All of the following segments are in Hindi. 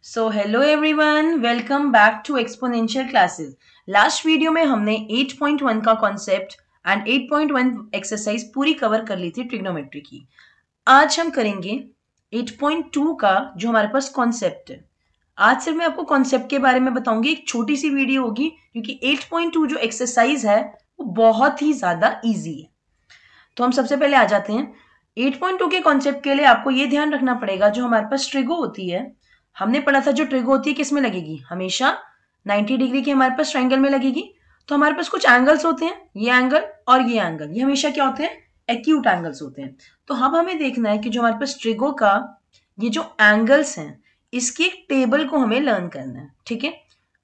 So hello everyone, welcome back to exponential classes. Last video में हमने 8.1 का कॉन्सेप्ट एंड 8.1 एक्सरसाइज पूरी कवर कर ली थी ट्रिग्नोमेट्री की। आज हम करेंगे 8.2 का जो हमारे पास कॉन्सेप्ट है। आज सिर्फ मैं आपको कॉन्सेप्ट के बारे में बताऊंगी, एक छोटी सी वीडियो होगी क्योंकि 8.2 जो एक्सरसाइज है वो बहुत ही ज्यादा ईजी है। तो हम सबसे पहले आ जाते हैं 8.2 के कॉन्सेप्ट के लिए। आपको ये ध्यान रखना पड़ेगा, जो हमारे पास ट्रिगो होती है, हमने पढ़ा था जो ट्रिगो होती है किस में लगेगी, हमेशा 90 डिग्री के हमारे पास ट्रायंगल में लगेगी। तो हमारे पास कुछ एंगल्स होते हैं, ये एंगल और ये एंगल, ये हमेशा क्या होते हैं, एक्यूट एंगल्स होते हैं। तो अब हमें देखना है कि जो हमारे पास ट्रिगो का ये जो एंगल्स हैं, इसकी एक टेबल को हमें लर्न करना है। ठीक है,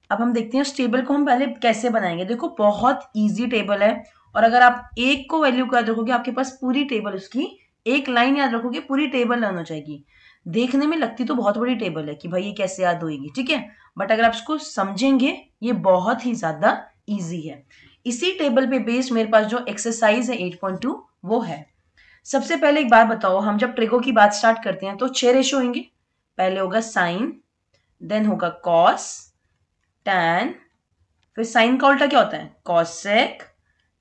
अब हम देखते हैं उस टेबल को हम पहले कैसे बनाएंगे। देखो बहुत ईजी टेबल है, और अगर आप एक को वैल्यू याद रखोगे, आपके पास पूरी टेबल, उसकी एक लाइन याद रखोगे, पूरी टेबल लर्न हो जाएगी। देखने में लगती तो बहुत बड़ी टेबल है कि भाई ये कैसे याद होगी, ठीक है, बट अगर आप इसको समझेंगे ये बहुत ही ज्यादा इजी है। इसी टेबल पे बेस्ड मेरे पास जो एक्सरसाइज है 8.2 वो है। सबसे पहले एक बात बताओ, हम जब ट्रिगो की बात स्टार्ट करते हैं तो 6 रेशो होंगे। पहले होगा साइन, देन होगा कॉस, टैन, फिर साइन का उल्टा क्या होता है, कॉसेक,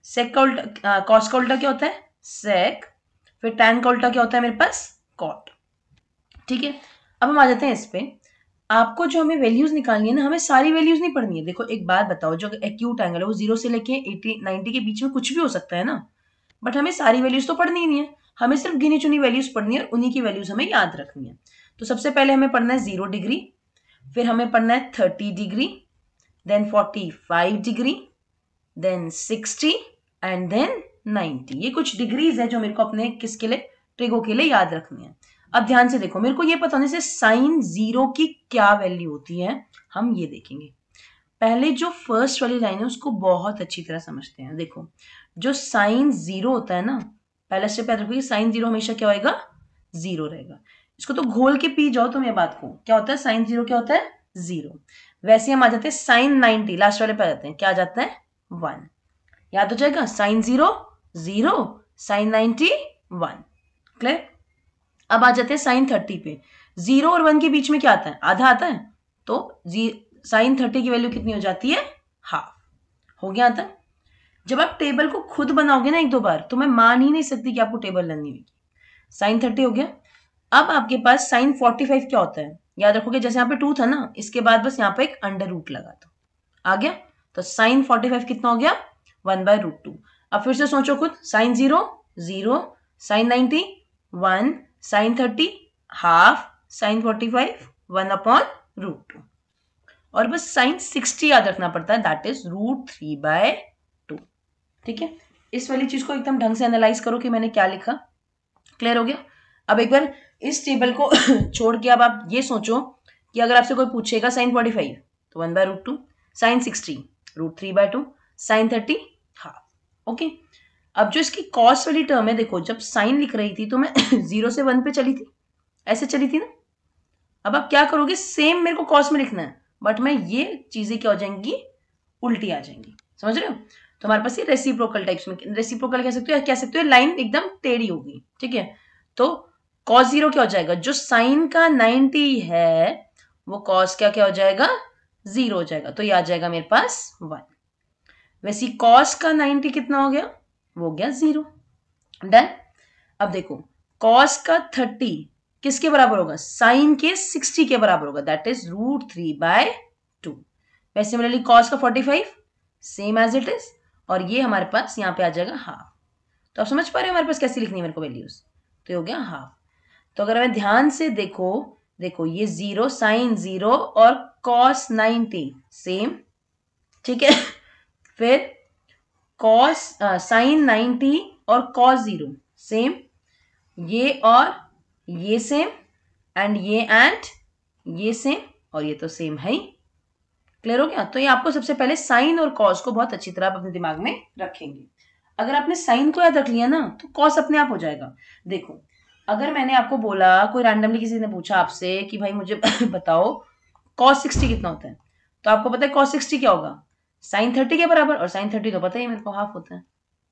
सेक का उल्टा, कॉस का उल्टा क्या होता है, सेक, फिर टैन का उल्टा क्या होता है मेरे पास, कॉट। ठीक है, अब हम आ जाते हैं इस पे। आपको जो हमें वैल्यूज निकालनी है ना, हमें सारी वैल्यूज नहीं पढ़नी है। देखो एक बात बताओ, जो एक्यूट एंगल है वो 0 से लेके 80 90 के बीच में कुछ भी हो सकता है ना, बट हमें सारी वैल्यूज तो पढ़नी ही नहीं है, हमें सिर्फ गिनी चुनी वैल्यूज पढ़नी है और उन्हीं की वैल्यूज हमें याद रखनी है। तो सबसे पहले हमें पढ़ना है 0 डिग्री, फिर हमें पढ़ना है 30 degree, then 45 degree, then 60 and then 90। ये कुछ डिग्रीज है जो मेरे को अपने किसके लिए, ट्रिगो के लिए याद रखनी है। अब ध्यान से देखो, मेरे को ये पता होने से साइन 0 की क्या वैल्यू होती है हम ये देखेंगे। पहले जो फर्स्ट वाली लाइन है उसको बहुत अच्छी तरह समझते हैं। देखो जो साइन 0 होता है ना, पहला स्टेप याद रखोगे, साइन 0 हमेशा क्या होएगा, 0 रहेगा। इसको तो घोल के पी जाओ तुम ये बात को, क्या होता है साइन 0 क्या होता है, 0। वैसे हम आ जाते हैं साइन 90, लास्ट वाले पे आ जाते हैं, क्या आ जाता है, 1। याद हो जाएगा, साइन 0 0, साइन 90 1। क्लियर। अब आ जाते हैं साइन 30 पे। 0 और 1 के बीच में क्या आता है, आधा आता है, तो साइन 30 की वैल्यू कितनी हो जाती है, हाफ। हो गया आता। जब आप टेबल को खुद बनाओगे ना एक दो बार, तो मैं मान ही नहीं सकती कि आपको टेबल लर्न नहीं होगी। साइन 30 हो गया। अब आपके पास साइन 45 क्या होता है, याद रखोगे, जैसे यहाँ पे 2 था ना, इसके बाद बस यहाँ पे एक अंडर रूट लगा दो, आ गया। तो साइन 45 कितना हो गया, 1/√2। अब फिर से सोचो खुद, sine 0 0, sine 90 1, sine 30 half, sine 45 1/√2। और बस साइन 60 याद रखना पड़ता है, दैट इज √3/2। ठीक है, इस वाली चीज को एकदम ढंग से एनालाइज करो कि मैंने क्या लिखा। क्लियर हो गया। अब एक बार इस टेबल को छोड़ के अब आप ये सोचो कि अगर आपसे कोई पूछेगा साइन 45 तो 1/√2, साइन 60 √3/2, साइन 30 हाफ। ओके, अब जो इसकी कॉस वाली टर्म है, देखो जब साइन लिख रही थी तो मैं 0 से 1 पे चली थी, ऐसे चली थी ना। अब आप क्या करोगे, सेम मेरे को कॉस में लिखना है, बट मैं ये चीजें क्या हो जाएंगी, उल्टी आ जाएंगी। समझ रहे हो। तो हमारे पास ये रेसिप्रोकल टाइप्स में, रेसिप्रोकल कह सकते हो लाइन एकदम टेढ़ी होगी। ठीक है, तो कॉस 0 क्या हो जाएगा, जो साइन का 90 है वो कॉस क्या हो जाएगा, 0 हो जाएगा, तो ये आ जाएगा मेरे पास 1। वैसे कॉस का 90 कितना हो गया, वो हो गया 0। डन। अब देखो कॉस का 30 किसके बराबर होगा, साइन के 60 के बराबर होगा, दैट इज √3/2। वैसे सिमिलरली कॉस का 45 सेम एज इट इज, और ये हमारे पास यहाँ पे आ जाएगा हाफ। तो आप समझ पा रहे हो हमारे पास कैसे लिखनी है मेरे को वैल्यूज, तो ये हो गया हाफ। तो अगर हमें ध्यान से देखो ये 0, साइन 0 और कॉस 90 सेम। ठीक है, फिर कॉस साइन 90 और कॉस 0 सेम, ये और ये सेम, एंड ये सेम, और ये तो सेम है ही। क्लियर हो गया। तो ये आपको सबसे पहले साइन और कॉस को बहुत अच्छी तरह अपने दिमाग में रखेंगे। अगर आपने साइन को याद रख लिया ना तो कॉस अपने आप हो जाएगा। देखो अगर मैंने आपको बोला, कोई रैंडमली किसी ने पूछा आपसे कि भाई मुझे बताओ कॉस 60 कितना होता है, तो आपको पता है कॉस 60 क्या होगा, साइन 30 के बराबर, और साइन 30 तो पता ही मेरे को हाफ होता है।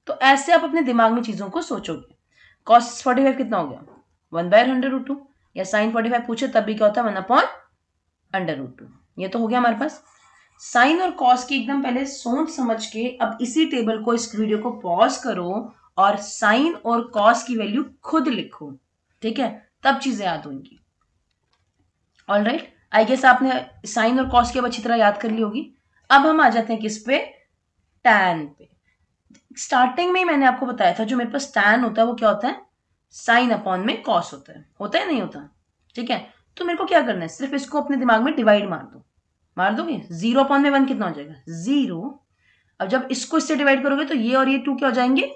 तो ऐसे आप अपने दिमाग में चीजों को सोचोगे। कॉस 45 कितना हो गया, 1/√2, या साइन 45 पूछे तब भी क्या होता है, 1/√2। √2। ये तो हो गया हमारे पास। साइन और कॉस की एकदम पहले सोच समझ के अब इसी टेबल को, इस वीडियो को पॉज करो और साइन और कॉस की वैल्यू खुद लिखो, ठीक है, तब चीजें याद होंगी। ऑल राइट, आई गेस आपने साइन और कॉस की अब अच्छी तरह याद कर ली होगी। अब हम आ जाते हैं किस पे, टैन पे। स्टार्टिंग में ही मैंने आपको बताया था जो मेरे पास टैन होता है वो क्या होता है, साइन अपॉन में कॉस होता है नहीं होता, ठीक है। तो मेरे को क्या करना है, सिर्फ इसको अपने दिमाग में डिवाइड मार दो, मार दोगे। 0 अपॉन में 1 कितना हो जाएगा, 0। अब जब इसको इससे डिवाइड करोगे तो ये और ये 2 क्या हो जाएंगे,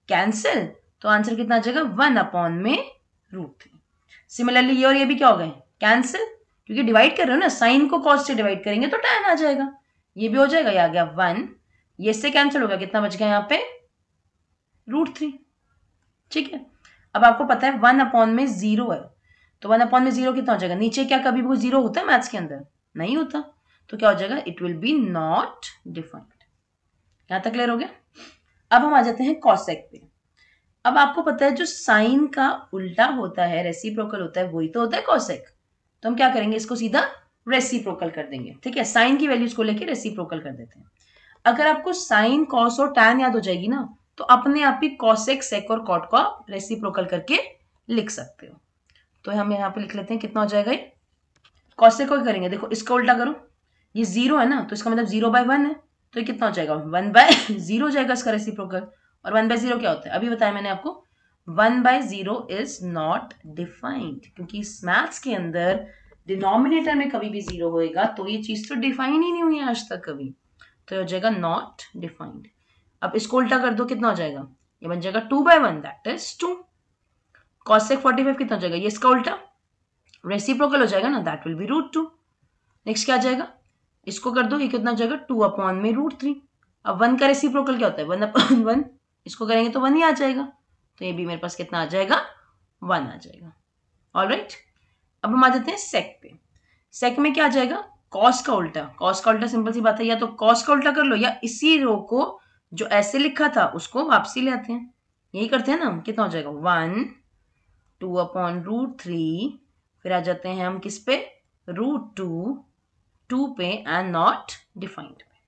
कैंसिल। तो आंसर कितना आ जाएगा, 1 अपॉन में √3। सिमिलरली ये और ये भी क्या हो गए, कैंसिल, क्योंकि डिवाइड कर रहे हो ना, साइन को कॉस से डिवाइड करेंगे तो टैन आ जाएगा। ये भी हो जाएगा, ये आ गया 1, ये इससे कैंसिल हो गया, कितना बच गया यहाँ पे, √3, ठीक है। अब आपको पता है 1 अपॉन में 0 है, तो 1 अपॉन में 0 कितना हो जाएगा, नीचे क्या कभी भी 0 होता है मैथ्स के अंदर, नहीं होता, तो क्या हो जाएगा, it will be not defined. यहां तक क्लियर हो गया। अब हम आ जाते हैं कॉसेक पे। अब आपको पता है जो साइन का उल्टा होता है, रेसिप्रोकल होता है, वही तो होता है कॉसेक। तो हम क्या करेंगे, इसको सीधा रेसिप्रोकल कर देंगे, ठीक है, साइन की वैल्यूज को लेके रेसिप्रोकल कर देते हैं। अगर आपको साइन, कॉस और टैन याद हो जाएगी ना, तो अपने आप ही कॉसेक, सेक और कॉट को आप रेसिप्रोकल करके लिख सकते हो। तो हम यहाँ पे लिख लेते हैं, कितना हो जाएगा ये, कॉसेक को करेंगे, देखो इसका उल्टा करो, ये 0 है ना, तो इसका मतलब 0/1 है, तो ये कितना हो जाएगा, 1/0 हो जाएगा इसका रेसिप्रोकल। और 1/0 क्या होता है, अभी बताया मैंने आपको, 1/0 इज नॉट डिफाइंड, क्योंकि इस मैथ्स के अंदर डिनोमिनेटर में कभी भी 0 होएगा तो ये चीज तो डिफाइन ही नहीं हुई आज तक कभी, तो हो जाएगा नॉट डिफाइंड। अब इसको उल्टा कर दो, कितना हो जाएगा, ये बन जाएगा 2/1, दैट इज 2। कॉसेक 45 कितना हो जाएगा, ये इसका उल्टा रेसिप्रोकल हो जाएगा ना, दैट विल बी √2। नेक्स्ट क्या आ जाएगा, इसको कर दो, ये कितना हो जाएगा, 2 अपॉन में √3। अब 1 का रेसिप्रोकल क्या होता है, 1/1, इसको करेंगे तो 1 ही आ जाएगा, तो ये भी मेरे पास कितना आ जाएगा, 1 आ जाएगा। ऑल राइट, अब हम आ जाते हैं सेक पे। सेक में क्या आ जाएगा, कॉस का उल्टा। कॉस का उल्टा सिंपल सी बात है, या तो कॉस का उल्टा कर लो, या इसी रो को जो ऐसे लिखा था उसको वापसी ले आते हैं, यही करते हैं ना। कितना हो जाएगा, 1, 2 अपॉन √3, फिर आ जाते हैं हम किस पे, √2, 2 पे एंड नॉट डिफाइंड पे।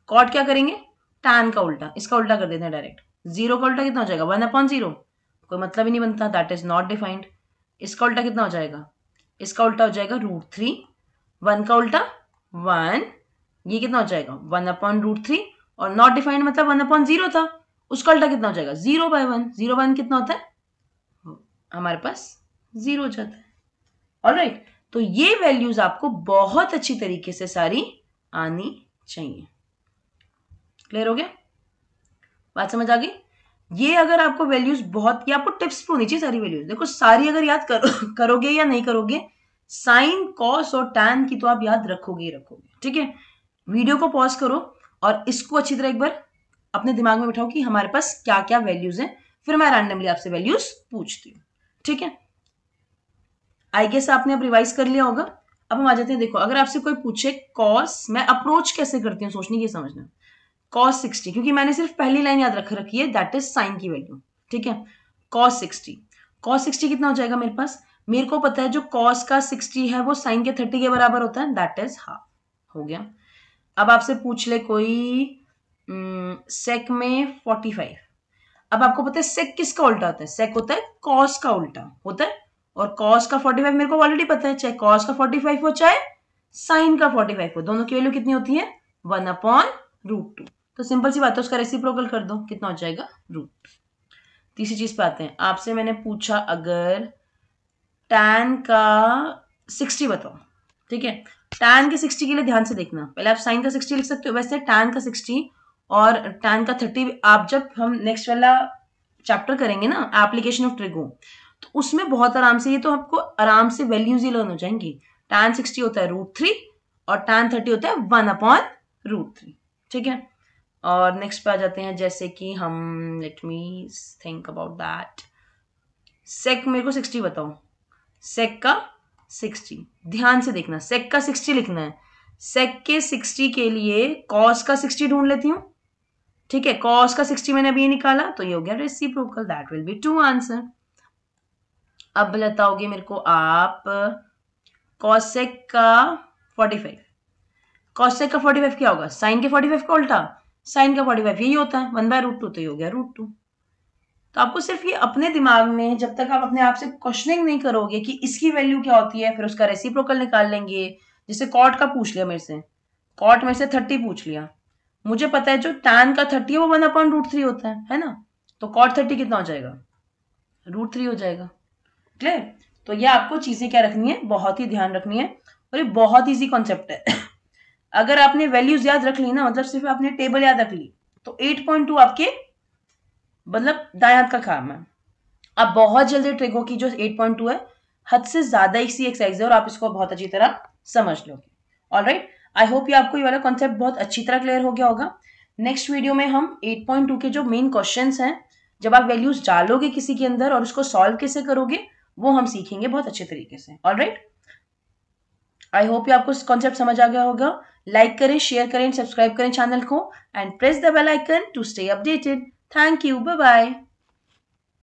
कॉट क्या करेंगे, टैन का उल्टा, इसका उल्टा कर देते हैं डायरेक्ट। 0 का उल्टा कितना हो जाएगा, 1/0, कोई मतलब ही नहीं बनता, दैट इज नॉट डिफाइंड। इसका उल्टा कितना हो जाएगा, इसका उल्टा हो जाएगा √3, 1 का उल्टा 1, ये कितना हो जाएगा, 1/√3, और नॉट डिफाइंड मतलब 1/0 था, उसका उल्टा कितना हो जाएगा, 0/1। 0/1 कितना होता है, हमारे पास 0 हो जाता है। ऑलराइट, तो ये वैल्यूज आपको बहुत अच्छी तरीके से सारी आनी चाहिए। क्लियर हो गया, बात समझ आ गई। ये अगर आपको वैल्यूज बहुत, ये आपको टिप्स पे होनी चाहिए सारी वैल्यूज, देखो सारी अगर याद करोगे या नहीं करोगे, साइन, कॉस और टैन की तो आप याद रखोगे ही रखोगे, ठीक है। वीडियो को पॉज करो और इसको अच्छी तरह एक बार अपने दिमाग में बिठाओ कि हमारे पास क्या क्या वैल्यूज हैं, फिर मैं रैंडमली आपसे वैल्यूज पूछती हूँ, ठीक है। आई गेस आपने अब रिवाइज कर लिया होगा। अब हम आ जाते हैं, देखो अगर आपसे कोई पूछे कॉस, मैं अप्रोच कैसे करती हूँ सोचने की, समझना, कॉस 60, क्योंकि मैंने सिर्फ पहली लाइन याद रख रखी है, दैट इज साइन की वैल्यू, ठीक है। कॉस 60, कॉस 60 कितना हो जाएगा मेरे पास, मेरे को पता है जो कॉस का 60 है वो साइन के 30 के बराबर होता है, दैट इज हाफ, हो गया। अब आपसे पूछ ले कोई सेक में 45, अब आपको पता है सेक किसका उल्टा होता है, सेक होता है कॉस का उल्टा होता है, और कॉस का 45 मेरे को ऑलरेडी पता है, चाहे कॉस का 45 हो चाहे साइन का 45 हो, दोनों की वैल्यू कितनी होती है, 1/√2। तो सिंपल सी बात है, उसका रेसिप्रोकल कर दो, कितना हो जाएगा, √2। तीसरी चीज पे आते हैं, आपसे मैंने पूछा अगर टैन का 60 बताओ, ठीक है। टैन के 60 के लिए ध्यान से देखना, पहले आप साइन का 60 लिख सकते हो, वैसे टैन का 60 और टैन का 30 आप जब हम नेक्स्ट वाला चैप्टर करेंगे ना, एप्लीकेशन ऑफ ट्रिगो, तो उसमें बहुत आराम से, ये तो आपको आराम से वैल्यूज ही लर्न हो जाएंगी। टैन 60 होता है √3 और टैन 30 होता है 1/√3, ठीक है। और नेक्स्ट पे आ जाते हैं, जैसे कि हम, let me think about that, sec मेरे को 60 बताओ, सेक का 60 ध्यान से देखना, सेक का 60 लिखना है, सेक के 60 के लिए कॉस का 60 ढूंढ लेती हूँ, ठीक है। कॉस का 60 मैंने अभी निकाला, तो ये हो गया reciprocal, that will be 2 answer. अब बताओगे मेरे को आप कॉसेक का 45। कॉसेक का 45 क्या होगा? साइन के 45 का उल्टा। साइन का 45 यही होता है 1/√2, तो ये हो गया √2। तो आपको सिर्फ ये अपने दिमाग में, जब तक आप अपने आप से क्वेश्चनिंग नहीं करोगे कि इसकी वैल्यू क्या होती है, फिर उसका रेसिप्रोकल निकाल लेंगे। जैसे कॉट का पूछ लिया मेरे से, कॉट में से 30 पूछ लिया, मुझे पता है जो tan का 30 है वो 1/√3 होता है ना, तो कॉट 30 कितना हो जाएगा? √3 हो जाएगा। क्लियर? तो ये आपको चीजें क्या रखनी है, बहुत ही ध्यान रखनी है, और ये बहुत ईजी कॉन्सेप्ट है। अगर आपने वैल्यूज याद रख ली ना, मतलब सिर्फ आपने टेबल याद रख ली, तो 8.2 आपके मतलब दाएं हाथ का काम है। आप बहुत जल्दी ट्रिक होगी जो 8.2 है, हद से ज्यादा इसी एक्सरसाइज है और आप इसको बहुत अच्छी तरह समझ लोगे। ऑलराइट, आई होप ये आपको ये वाला कॉन्सेप्ट बहुत अच्छी तरह क्लियर हो गया होगा। नेक्स्ट वीडियो में हम 8.2 के जो मेन क्वेश्चंस हैं, जब आप वैल्यूज डालोगे किसी के अंदर और उसको सॉल्व कैसे करोगे, वो हम सीखेंगे बहुत अच्छे तरीके से। ऑलराइट, आई होप ये आपको कॉन्सेप्ट समझ आ गया होगा। लाइक करें, शेयर करें, सब्सक्राइब करें चैनल को, and press the bell icon to stay updated. Thank you, bye bye.